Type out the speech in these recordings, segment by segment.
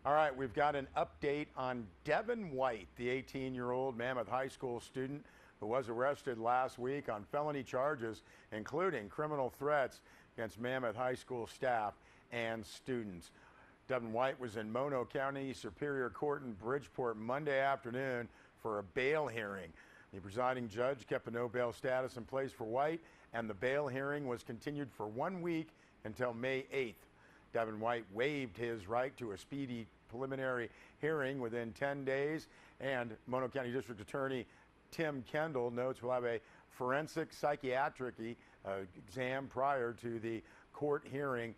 All right, we've got an update on Devon White, the 18-year-old Mammoth High School student who was arrested last week on felony charges, including criminal threats against Mammoth High School staff and students. Devon White was in Mono County Superior Court in Bridgeport Monday afternoon for a bail hearing. The presiding judge kept a no bail status in place for White, and the bail hearing was continued for 1 week until May 8th. Devon White waived his right to a speedy preliminary hearing within 10 days, and Mono County District Attorney Tim Kendall notes we'll have a forensic psychiatric exam prior to the court hearing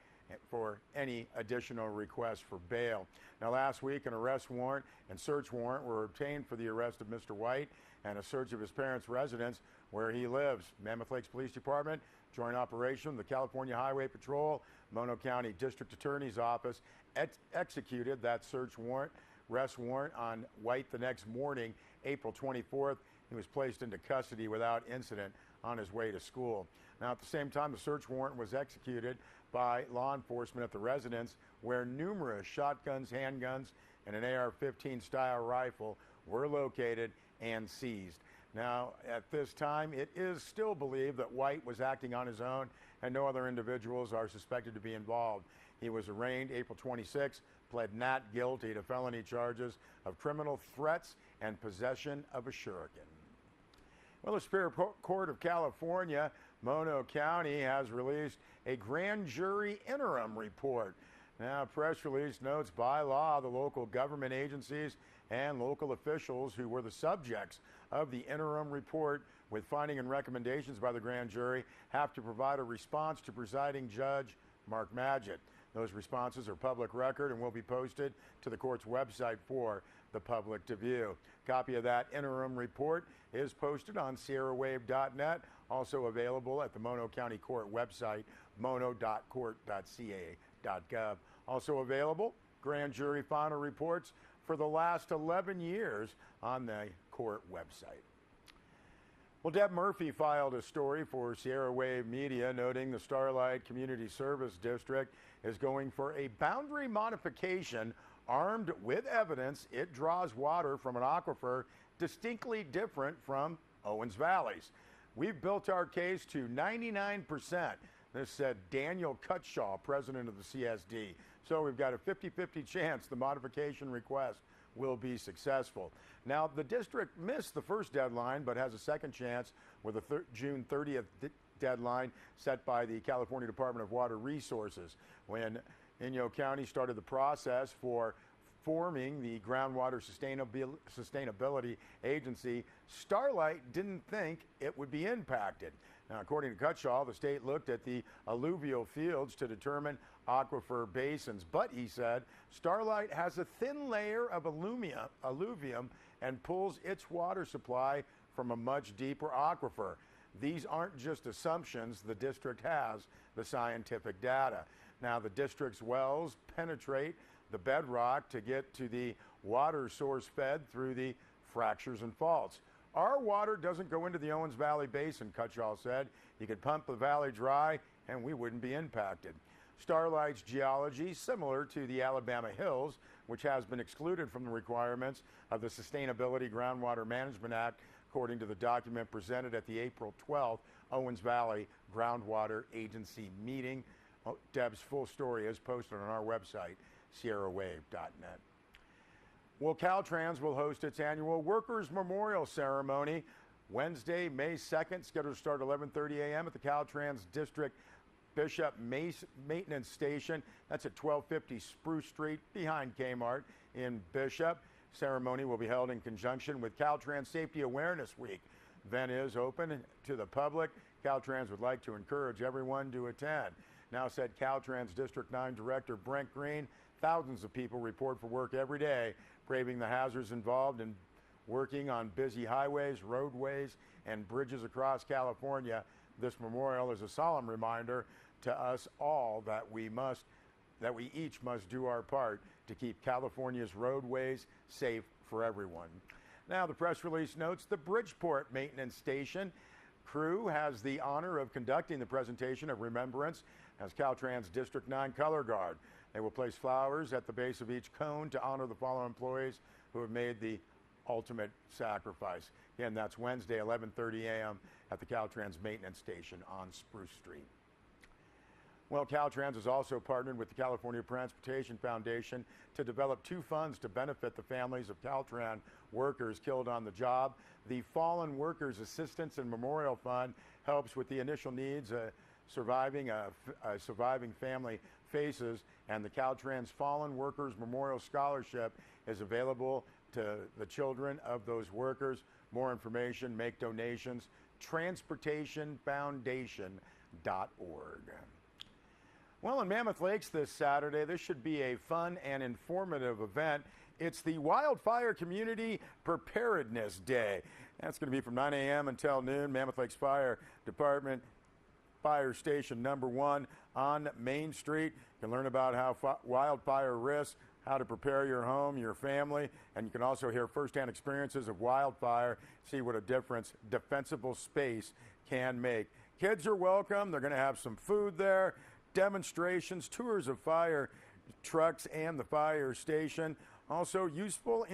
for any additional requests for bail. Now, last week, an arrest warrant and search warrant were obtained for the arrest of Mr. White and a search of his parents' residence where he lives. Mammoth Lakes Police Department, joint operation, the California Highway Patrol, Mono County District Attorney's Office executed that search warrant, arrest warrant on White the next morning, April 24th. He was placed into custody without incident on his way to school. Now, at the same time, the search warrant was executed by law enforcement at the residence where numerous shotguns, handguns, and an AR-15 style rifle were located and seized. Now, at this time, it is still believed that White was acting on his own and no other individuals are suspected to be involved. He was arraigned April 26, pled not guilty to felony charges of criminal threats and possession of a shuriken. Well, the Superior Court of California, Mono County, has released a grand jury interim report. Now, a press release notes by law the local government agencies and local officials who were the subjects of the interim report with finding and recommendations by the grand jury have to provide a response to presiding judge Mark Magid. Those responses are public record and will be posted to the court's website for the public to view. Copy of that interim report is posted on sierrawave.net, also available at the Mono County Court website, mono.court.ca.gov. Also available, grand jury final reports for the last 11 years on the court website. Well, Deb Murphy filed a story for Sierra Wave Media noting the Starlight Community Service District is going for a boundary modification armed with evidence it draws water from an aquifer distinctly different from Owens Valley's. We've built our case to 99%. This said Daniel Cutshaw, president of the CSD. So we've got a 50-50 chance the modification request will be successful. Now, the district missed the first deadline, but has a second chance with a June 30th deadline set by the California Department of Water Resources. When Inyo County started the process for forming the Groundwater Sustainability Agency, Starlight didn't think it would be impacted. Now, according to Cutshaw, the state looked at the alluvial fields to determine aquifer basins, but he said Starlight has a thin layer of alluvium and pulls its water supply from a much deeper aquifer. These aren't just assumptions. The district has the scientific data. Now, the district's wells penetrate the bedrock to get to the water source fed through the fractures and faults. Our water doesn't go into the Owens Valley Basin, Cutshaw said. You could pump the valley dry and we wouldn't be impacted. Starlight's geology, similar to the Alabama Hills, which has been excluded from the requirements of the Sustainability Groundwater Management Act, according to the document presented at the April 12th Owens Valley Groundwater Agency meeting. Deb's full story is posted on our website, sierrawave.net. Well, Caltrans will host its annual Workers' Memorial Ceremony Wednesday, May 2nd, scheduled to start 11:30 a.m. at the Caltrans District Bishop Maintenance Station. That's at 1250 Spruce Street behind Kmart in Bishop. Ceremony will be held in conjunction with Caltrans Safety Awareness Week. Event is open to the public. Caltrans would like to encourage everyone to attend. Now, said Caltrans District 9 Director Brent Green, thousands of people report for work every day, braving the hazards involved in working on busy highways, roadways, and bridges across California. This memorial is a solemn reminder to us all that we each must do our part to keep California's roadways safe for everyone. Now, the press release notes the Bridgeport Maintenance Station crew has the honor of conducting the presentation of remembrance as Caltrans District 9 Color Guard. They will place flowers at the base of each cone to honor the fallen employees who have made the ultimate sacrifice. Again, that's Wednesday, 11:30 a.m. at the Caltrans maintenance station on Spruce Street. Well, Caltrans has also partnered with the California Transportation Foundation to develop 2 funds to benefit the families of Caltrans workers killed on the job. The Fallen Workers Assistance and Memorial Fund helps with the initial needs a surviving family faces, and the Caltrans Fallen Workers Memorial Scholarship is available to the children of those workers. More information, make donations, transportationfoundation.org. Well, in Mammoth Lakes this Saturday, this should be a fun and informative event. It's the Wildfire Community Preparedness Day. That's going to be from 9 a.m. until noon. Mammoth Lakes Fire Department, Fire Station number 1 on Main Street. You can learn about how wildfire risks, how to prepare your home, your family, and you can also hear firsthand experiences of wildfire, see what a difference defensible space can make. Kids are welcome. They're going to have some food there, demonstrations, tours of fire trucks and the fire station. Also, useful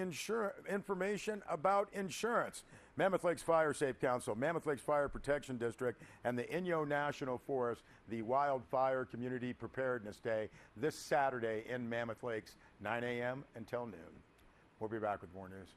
information about insurance. Mammoth Lakes Fire Safe Council, Mammoth Lakes Fire Protection District, and the Inyo National Forest, the Wildfire Community Preparedness Day this Saturday in Mammoth Lakes, 9 a.m. until noon. We'll be back with more news.